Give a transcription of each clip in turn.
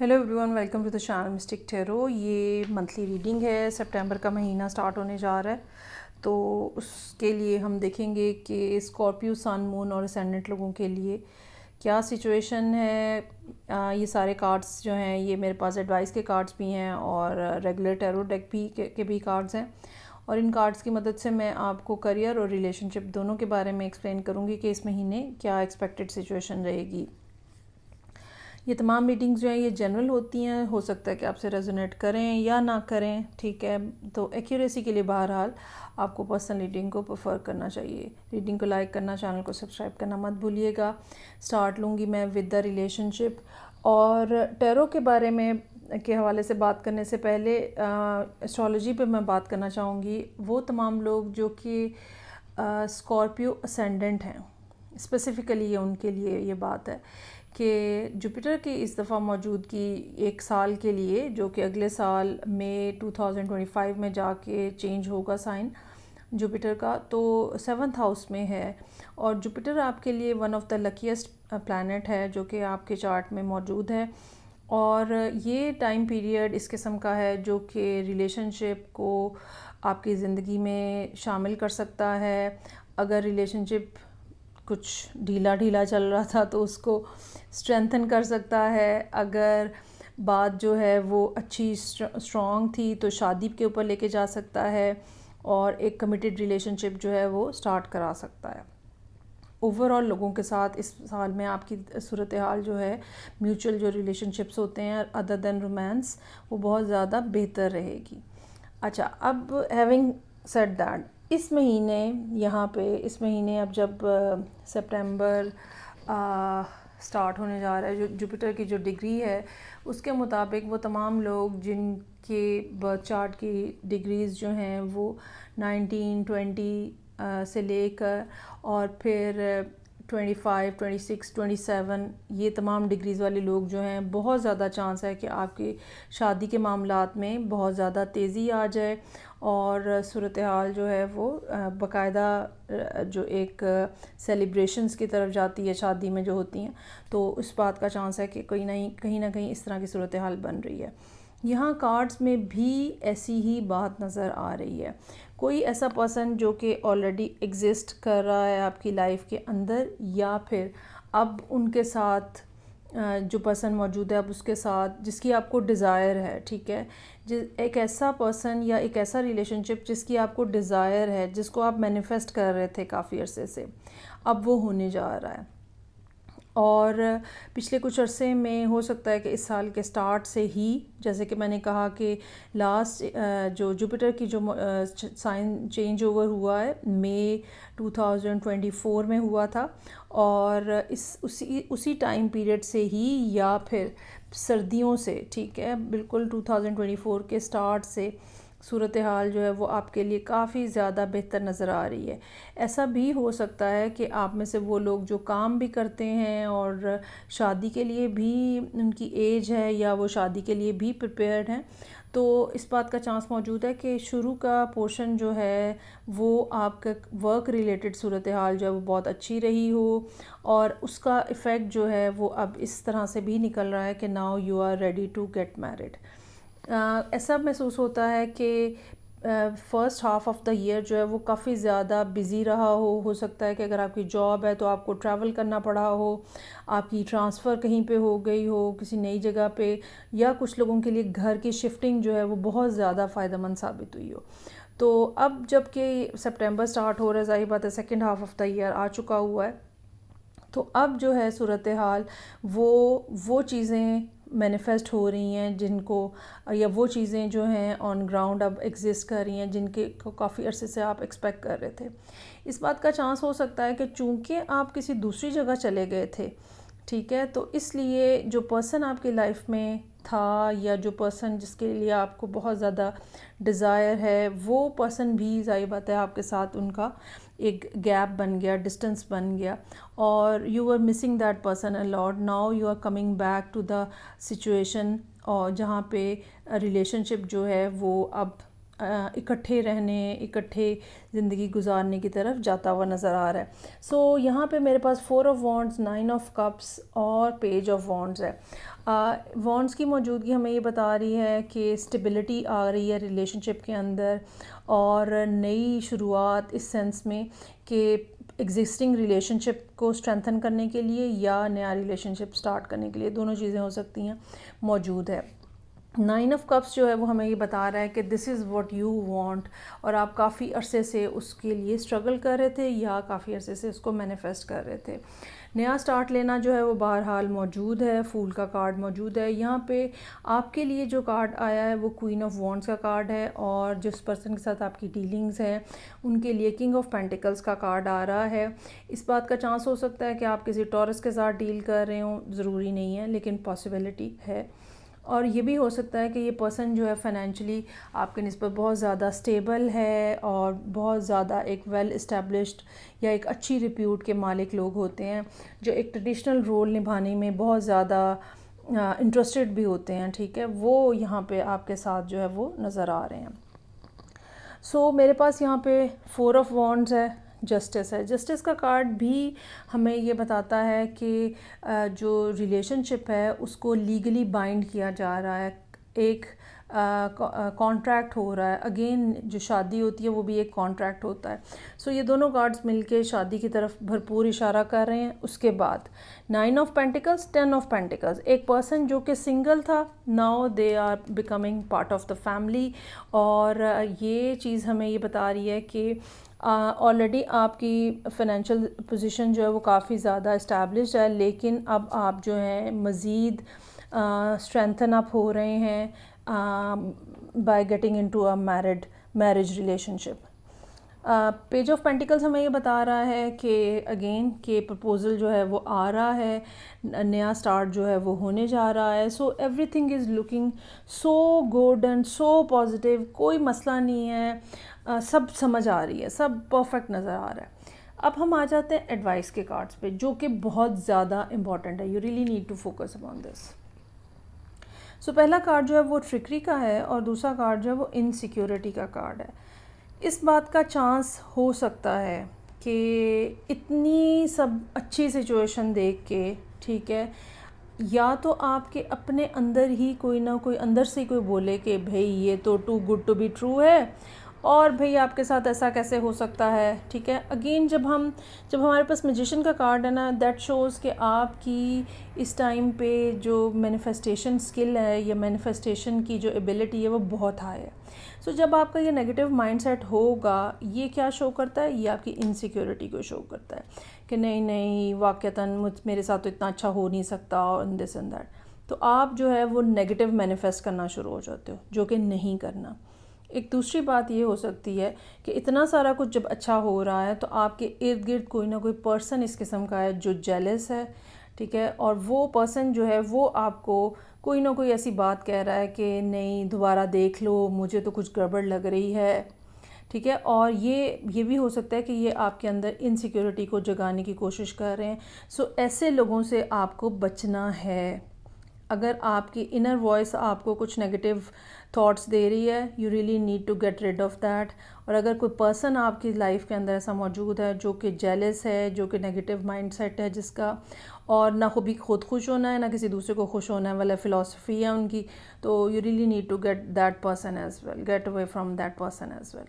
Hello everyone, welcome to the channel mystic tarot. ये monthly reading है। सितंबर का महीना स्टार्ट होने जा रहा है, तो उसके लिए हम देखेंगे कि स्कॉर्पियो, सन, मून और असेंडेंट लोगों के लिए क्या सिचुएशन है। ये सारे कार्ड्स जो हैं, ये मेरे पास एडवाइस के कार्ड्स भी हैं और रेगुलर टेरो डेक भी के भी कार्ड्स हैं। और इन कार्ड्स की मदद से मैं आपको करियर और रिलेशनशिप दोनों के बारे में एक्सप्लेन करूँगी कि इस महीने क्या एक्सपेक्टेड सिचुएशन रहेगी। ये तमाम मीटिंग्स जो हैं ये जनरल होती हैं, हो सकता है कि आपसे रेजोनेट करें या ना करें, ठीक है। तो एक्यूरेसी के लिए बहरहाल आपको पर्सनल रीडिंग को प्रेफर करना चाहिए। रीडिंग को लाइक करना, चैनल को सब्सक्राइब करना मत भूलिएगा। स्टार्ट लूँगी मैं विद द रिलेशनशिप। और टैरो के बारे में के हवाले से बात करने से पहले एस्ट्रोलॉजी पे मैं बात करना चाहूँगी। वो तमाम लोग जो कि स्कॉर्पियो असेंडेंट हैं, स्पेसिफ़िकली ये उनके लिए ये बात है कि जुपिटर की इस दफ़ा मौजूदगी एक साल के लिए, जो कि अगले साल मई 2025 में जाके चेंज होगा साइन जुपिटर का, तो 7th हाउस में है। और जुपिटर आपके लिए one of the luckiest planet है जो कि आपके चार्ट में मौजूद है। और ये टाइम पीरियड इस किस्म का है जो कि रिलेशनशिप को आपकी ज़िंदगी में शामिल कर सकता है। अगर रिलेशनशिप कुछ ढीला ढीला चल रहा था तो उसको स्ट्रेंथन कर सकता है। अगर बात जो है वो अच्छी स्ट्रॉन्ग थी तो शादी के ऊपर लेके जा सकता है और एक कमिटेड रिलेशनशिप जो है वो स्टार्ट करा सकता है। ओवरऑल लोगों के साथ इस साल में आपकी सूरत हाल जो है, म्यूचुअल जो रिलेशनशिप्स होते हैं अदर देन रोमांस, वो बहुत ज़्यादा बेहतर रहेगी। अच्छा, अब हैविंग सेड दैट, इस महीने यहाँ पे इस महीने अब जब सितंबर स्टार्ट होने जा रहा है, जो जुपिटर की जो डिग्री है उसके मुताबिक वो तमाम लोग जिनके बर्थ चार्ट की डिग्रीज़ जो हैं वो 19, 20 से लेकर और फिर 25, 26, 27, ये तमाम डिग्रीज़ वाले लोग जो हैं, बहुत ज़्यादा चांस है कि आपकी शादी के मामलात में बहुत ज़्यादा तेज़ी आ जाए और सूरत हाल जो है वो बाकायदा जो एक सेलिब्रेशंस की तरफ जाती है शादी में जो होती हैं, तो उस बात का चांस है कि कहीं ना कहीं इस तरह की सूरत हाल बन रही है। यहाँ कार्ड्स में भी ऐसी ही बात नज़र आ रही है। कोई ऐसा पर्सन जो कि ऑलरेडी एग्जिस्ट कर रहा है आपकी लाइफ के अंदर, या फिर अब उनके साथ जो पर्सन मौजूद है अब उसके साथ जिसकी आपको डिज़ायर है, ठीक है। एक ऐसा पर्सन या एक ऐसा रिलेशनशिप जिसकी आपको डिज़ायर है, जिसको आप मैनिफेस्ट कर रहे थे काफ़ी अरसे से, अब वो होने जा रहा है। और पिछले कुछ अरसे में हो सकता है कि इस साल के स्टार्ट से ही, जैसे कि मैंने कहा कि लास्ट जो जुपिटर की जो साइन चेंज ओवर हुआ है मई 2024 में हुआ था, और उसी टाइम पीरियड से ही या फिर सर्दियों से, ठीक है, बिल्कुल 2024 के स्टार्ट से सूरत हाल जो है वो आपके लिए काफ़ी ज़्यादा बेहतर नज़र आ रही है। ऐसा भी हो सकता है कि आप में से वो लोग जो काम भी करते हैं और शादी के लिए भी उनकी एज है या वो शादी के लिए भी प्रिपेयर्ड हैं, तो इस बात का चांस मौजूद है कि शुरू का पोर्शन जो है वो आपका वर्क रिलेटेड सूरत हाल जो है वो बहुत अच्छी रही हो, और उसका इफ़ेक्ट जो है वो अब इस तरह से भी निकल रहा है कि now you are ready to get married. ऐसा महसूस होता है कि first half of the year जो है वो काफ़ी ज़्यादा बिज़ी रहा हो सकता है कि अगर आपकी जॉब है तो आपको ट्रैवल करना पड़ा हो, आपकी ट्रांसफ़र कहीं पे हो गई हो किसी नई जगह पे, या कुछ लोगों के लिए घर की शिफ्टिंग जो है वो बहुत ज़्यादा फ़ायदेमंद साबित हुई हो। तो अब जबकि सितंबर स्टार्ट हो रहा है, ज़ाहिर बात है second half of the year आ चुका हुआ है, तो अब जो है सूरत हाल वो चीज़ें मैनिफेस्ट हो रही हैं जिनको, या वो चीज़ें जो हैं ऑन ग्राउंड अब एग्जिस्ट कर रही हैं जिनके को काफ़ी अरसे से आप एक्सपेक्ट कर रहे थे। इस बात का चांस हो सकता है कि चूँकि आप किसी दूसरी जगह चले गए थे, ठीक है, तो इसलिए जो पर्सन आपकी लाइफ में था या जो पर्सन जिसके लिए आपको बहुत ज़्यादा डिज़ायर है, वो पर्सन भी ज़ाहिर बात है आपके साथ उनका एक गैप बन गया, डिस्टेंस बन गया, और you are missing that person a lot. Now you are coming back to the situation और जहाँ पे रिलेशनशिप जो है वो अब इकट्ठे रहने, इकट्ठे ज़िंदगी गुजारने की तरफ जाता हुआ नज़र आ रहा है। सो यहाँ पे मेरे पास 4 ऑफ वॉन्ड्स, 9 ऑफ कप्स और पेज ऑफ वॉन्ड्स है। वॉन्ड्स की मौजूदगी हमें ये बता रही है कि स्टेबिलिटी आ रही है रिलेशनशिप के अंदर और नई शुरुआत, इस सेंस में कि एग्जिस्टिंग रिलेशनशिप को स्ट्रेंथन करने के लिए या नया रिलेशनशिप स्टार्ट करने के लिए, दोनों चीज़ें हो सकती हैं, मौजूद है। 9 ऑफ कप्स जो है वो हमें ये बता रहा है कि this is what you want, और आप काफ़ी अरसे से उसके लिए स्ट्रगल कर रहे थे या काफ़ी अरसे से उसको मैनिफेस्ट कर रहे थे। नया स्टार्ट लेना जो है वो बहरहाल मौजूद है। फूल का कार्ड मौजूद है यहाँ पे। आपके लिए जो कार्ड आया है वो क्वीन ऑफ वॉन्ड्स का कार्ड है, और जिस पर्सन के साथ आपकी डीलिंग्स हैं उनके लिए किंग ऑफ पेंटिकल्स का कार्ड आ रहा है। इस बात का चांस हो सकता है कि आप किसी टॉरस के साथ डील कर रहे हो, ज़रूरी नहीं है लेकिन पॉसिबिलिटी है। और ये भी हो सकता है कि ये पर्सन जो है फाइनेंशियली आपके निस्बत बहुत ज़्यादा स्टेबल है और बहुत ज़्यादा एक वेल इस्टेब्लिश्ड या एक अच्छी रिप्यूट के मालिक लोग होते हैं, जो एक ट्रेडिशनल रोल निभाने में बहुत ज़्यादा इंटरेस्टेड भी होते हैं। ठीक है, वो यहाँ पे आपके साथ जो है वो नज़र आ रहे हैं। सो मेरे पास यहाँ पे 4 ऑफ वॉन्ड्स है, जस्टिस है। जस्टिस का कार्ड भी हमें ये बताता है कि जो रिलेशनशिप है उसको लीगली बाइंड किया जा रहा है, एक कॉन्ट्रैक्ट हो रहा है। अगेन जो शादी होती है वो भी एक कॉन्ट्रैक्ट होता है। सो ये दोनों कार्ड्स मिलके शादी की तरफ भरपूर इशारा कर रहे हैं। उसके बाद 9 ऑफ पेंटिकल्स, 10 ऑफ पेंटिकल्स, एक पर्सन जो कि सिंगल था, now they are becoming part of the family. और ये चीज़ हमें ये बता रही है कि ऑलरेडी आपकी फ़ाइनेंशियल पोजीशन जो है वो काफ़ी ज़्यादा इस्टेब्लिश्ड है, लेकिन अब आप जो है मज़ीद स्ट्रेंथन अप हो रहे हैं by getting into a marriage relationship. Page of pentacles हमें ये बता रहा है कि अगेन के प्रपोज़ल जो है वो आ रहा है, नया स्टार्ट जो है वो होने जा रहा है। So everything is looking so good and so positive, कोई मसला नहीं है, सब समझ आ रही है, सब परफेक्ट नज़र आ रहा है। अब हम आ जाते हैं एडवाइस के कार्ड्स पे, जो कि बहुत ज़्यादा इंपॉर्टेंट है। You really need to focus upon this. So पहला कार्ड जो है वो ट्रिकरी का है और दूसरा कार्ड जो है वो इनसिक्योरिटी का कार्ड है। इस बात का चांस हो सकता है कि इतनी सब अच्छी सिचुएशन देख के, ठीक है, या तो आपके अपने अंदर ही कोई ना कोई अंदर से कोई बोले कि भाई ये तो too good to be true है, और भाई आपके साथ ऐसा कैसे हो सकता है। ठीक है, अगेन जब हमारे पास मैजिशियन का कार्ड है ना, दैट शोज़ कि आपकी इस टाइम पे जो मैनिफेस्टेशन स्किल है या मैनिफेस्टेशन की जो एबिलिटी है वो बहुत हाई है। सो जब आपका ये नेगेटिव माइंडसेट होगा, ये क्या शो करता है, ये आपकी इनसिक्योरिटी को शो करता है कि नहीं वाक़तन मेरे साथ तो इतना अच्छा हो नहीं सकता और दिस एंड दैट। तो आप जो है वो नेगेटिव मैनिफेस्ट करना शुरू हो जाते हो, जो कि नहीं करना। एक दूसरी बात ये हो सकती है कि इतना सारा कुछ जब अच्छा हो रहा है तो आपके इर्द गिर्द कोई ना कोई पर्सन इस किस्म का है जो जेलस है। ठीक है, और वो पर्सन जो है वो आपको कोई ना कोई ऐसी बात कह रहा है कि नहीं दोबारा देख लो, मुझे तो कुछ गड़बड़ लग रही है। ठीक है, और ये भी हो सकता है कि ये आपके अंदर इनसिक्योरिटी को जगाने की कोशिश कर रहे हैं। सो ऐसे लोगों से आपको बचना है। अगर आपकी इनर वॉइस आपको कुछ नेगेटिव थॉट्स दे रही है, you really need to get rid of that. और अगर कोई पर्सन आपकी लाइफ के अंदर ऐसा मौजूद है जो कि जेलस है, जो कि नेगेटिव माइंडसेट है जिसका, और ना खुद खुश होना है ना किसी दूसरे को खुश होना है वाला फ़िलासफ़ी है उनकी, तो you really need to get that person as well, get away from that person as well.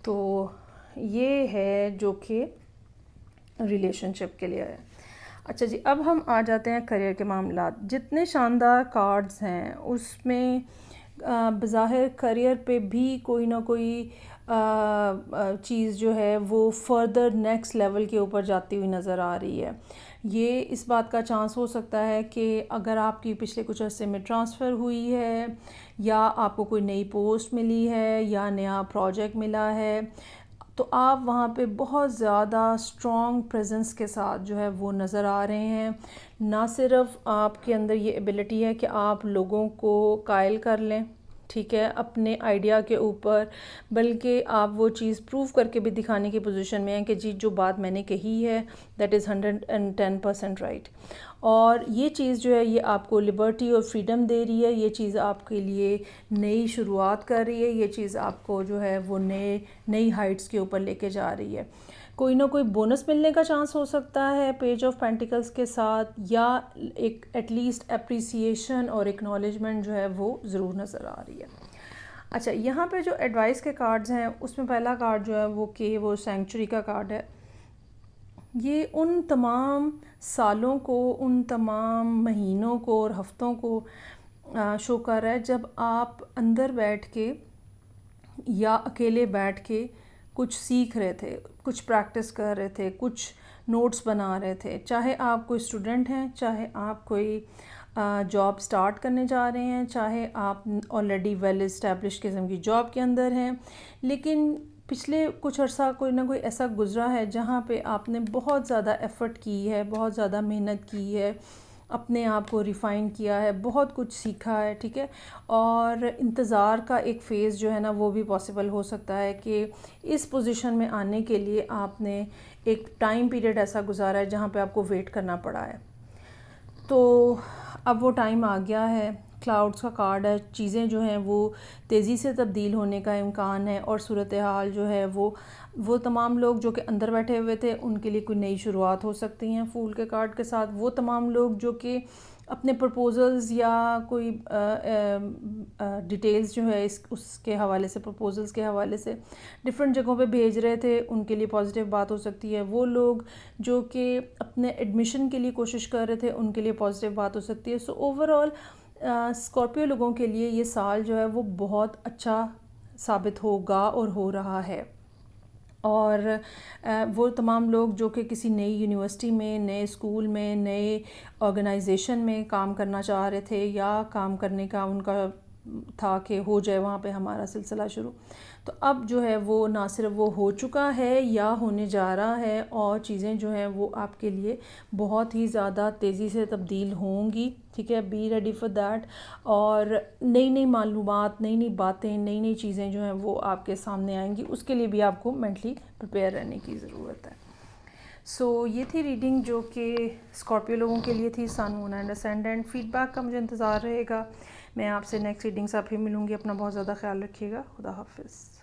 तो ये है जो कि रिलेशनशिप के लिए है। अच्छा जी, अब हम आ जाते हैं करियर के मामला। जितने शानदार कार्ड्स हैं उसमें बज़ाहिर करियर पे भी कोई ना कोई चीज़ जो है वो फर्दर नेक्स्ट लेवल के ऊपर जाती हुई नज़र आ रही है। ये इस बात का चांस हो सकता है कि अगर आपकी पिछले कुछ अर्से में ट्रांसफ़र हुई है या आपको कोई नई पोस्ट मिली है या नया प्रोजेक्ट मिला है, तो आप वहाँ पे बहुत ज़्यादा स्ट्रॉन्ग प्रेजेंस के साथ जो है वो नज़र आ रहे हैं। ना सिर्फ आपके अंदर ये एबिलिटी है कि आप लोगों को कायल कर लें, ठीक है, अपने आइडिया के ऊपर, बल्कि आप वो चीज़ प्रूव करके भी दिखाने की पोजीशन में हैं कि जी जो बात मैंने कही है दैट इज़ 110% राइट। और ये चीज़ जो है ये आपको लिबर्टी और फ्रीडम दे रही है, ये चीज़ आपके लिए नई शुरुआत कर रही है, ये चीज़ आपको जो है वो नई हाइट्स के ऊपर लेके जा रही है। कोई ना कोई बोनस मिलने का चांस हो सकता है पेज ऑफ पेंटिकल्स के साथ, या एक एटलीस्ट अप्रिसिएशन और एक्नॉलेजमेंट जो है वो ज़रूर नज़र आ रही है। अच्छा, यहाँ पे जो एडवाइस के कार्ड्स हैं उसमें पहला कार्ड जो है वो सेंचुरी का कार्ड है। ये उन तमाम सालों को, उन तमाम महीनों को और हफ्तों को शो कर रहा है जब आप अंदर बैठ के या अकेले बैठ के कुछ सीख रहे थे, कुछ प्रैक्टिस कर रहे थे, कुछ नोट्स बना रहे थे। चाहे आप कोई स्टूडेंट हैं, चाहे आप कोई जॉब स्टार्ट करने जा रहे हैं, चाहे आप ऑलरेडी वेल इस्टेब्लिश किस्म की जॉब के अंदर हैं, लेकिन पिछले कुछ अर्सा कोई ना कोई ऐसा गुज़रा है जहाँ पे आपने बहुत ज़्यादा एफ़र्ट की है, बहुत ज़्यादा मेहनत की है, अपने आप को रिफ़ाइन किया है, बहुत कुछ सीखा है, ठीक है। और इंतज़ार का एक फ़ेज़ जो है ना वो भी पॉसिबल हो सकता है कि इस पोजीशन में आने के लिए आपने एक टाइम पीरियड ऐसा गुजारा है जहाँ पे आपको वेट करना पड़ा है। तो अब वो टाइम आ गया है, क्लाउड्स का कार्ड है, चीज़ें जो हैं वो तेज़ी से तब्दील होने का इम्कान है, और सूरत हाल जो है वो तमाम लोग जो कि अंदर बैठे हुए थे उनके लिए कोई नई शुरुआत हो सकती हैं फूल के कार्ड के साथ। वो तमाम लोग जो कि अपने प्रपोज़ल्स या कोई डिटेल्स जो है उसके हवाले से, प्रपोज़ल्स के हवाले से डिफरेंट जगहों पे भेज रहे थे, उनके लिए पॉजिटिव बात हो सकती है। वो लोग जो कि अपने एडमिशन के लिए कोशिश कर रहे थे उनके लिए पॉजिटिव बात हो सकती है। सो ओवरऑल स्कॉर्पियो लोगों के लिए ये साल जो है वो बहुत अच्छा साबित होगा और हो रहा है। और वो तमाम लोग जो कि किसी नई यूनिवर्सिटी में, नए स्कूल में, नए ऑर्गेनाइजेशन में काम करना चाह रहे थे, या काम करने का उनका था कि हो जाए वहाँ पे हमारा सिलसिला शुरू, तो अब जो है वो ना सिर्फ वो हो चुका है या होने जा रहा है, और चीज़ें जो हैं वो आपके लिए बहुत ही ज़्यादा तेज़ी से तब्दील होंगी, ठीक है। Be ready for that. और नई नई मालूमात, नई नई बातें, नई नई चीज़ें जो हैं वो आपके सामने आएंगी, उसके लिए भी आपको मेंटली प्रिपेयर रहने की ज़रूरत है। सो ये थी रीडिंग जो कि स्कॉर्पियो लोगों के लिए थी, सन, मून एंड असेंडेंट। फीडबैक का मुझे इंतज़ार रहेगा। मैं आपसे नेक्स्ट रीडिंग से फिर मिलूँगी। अपना बहुत ज़्यादा ख्याल रखिएगा। खुदा हाफिज़।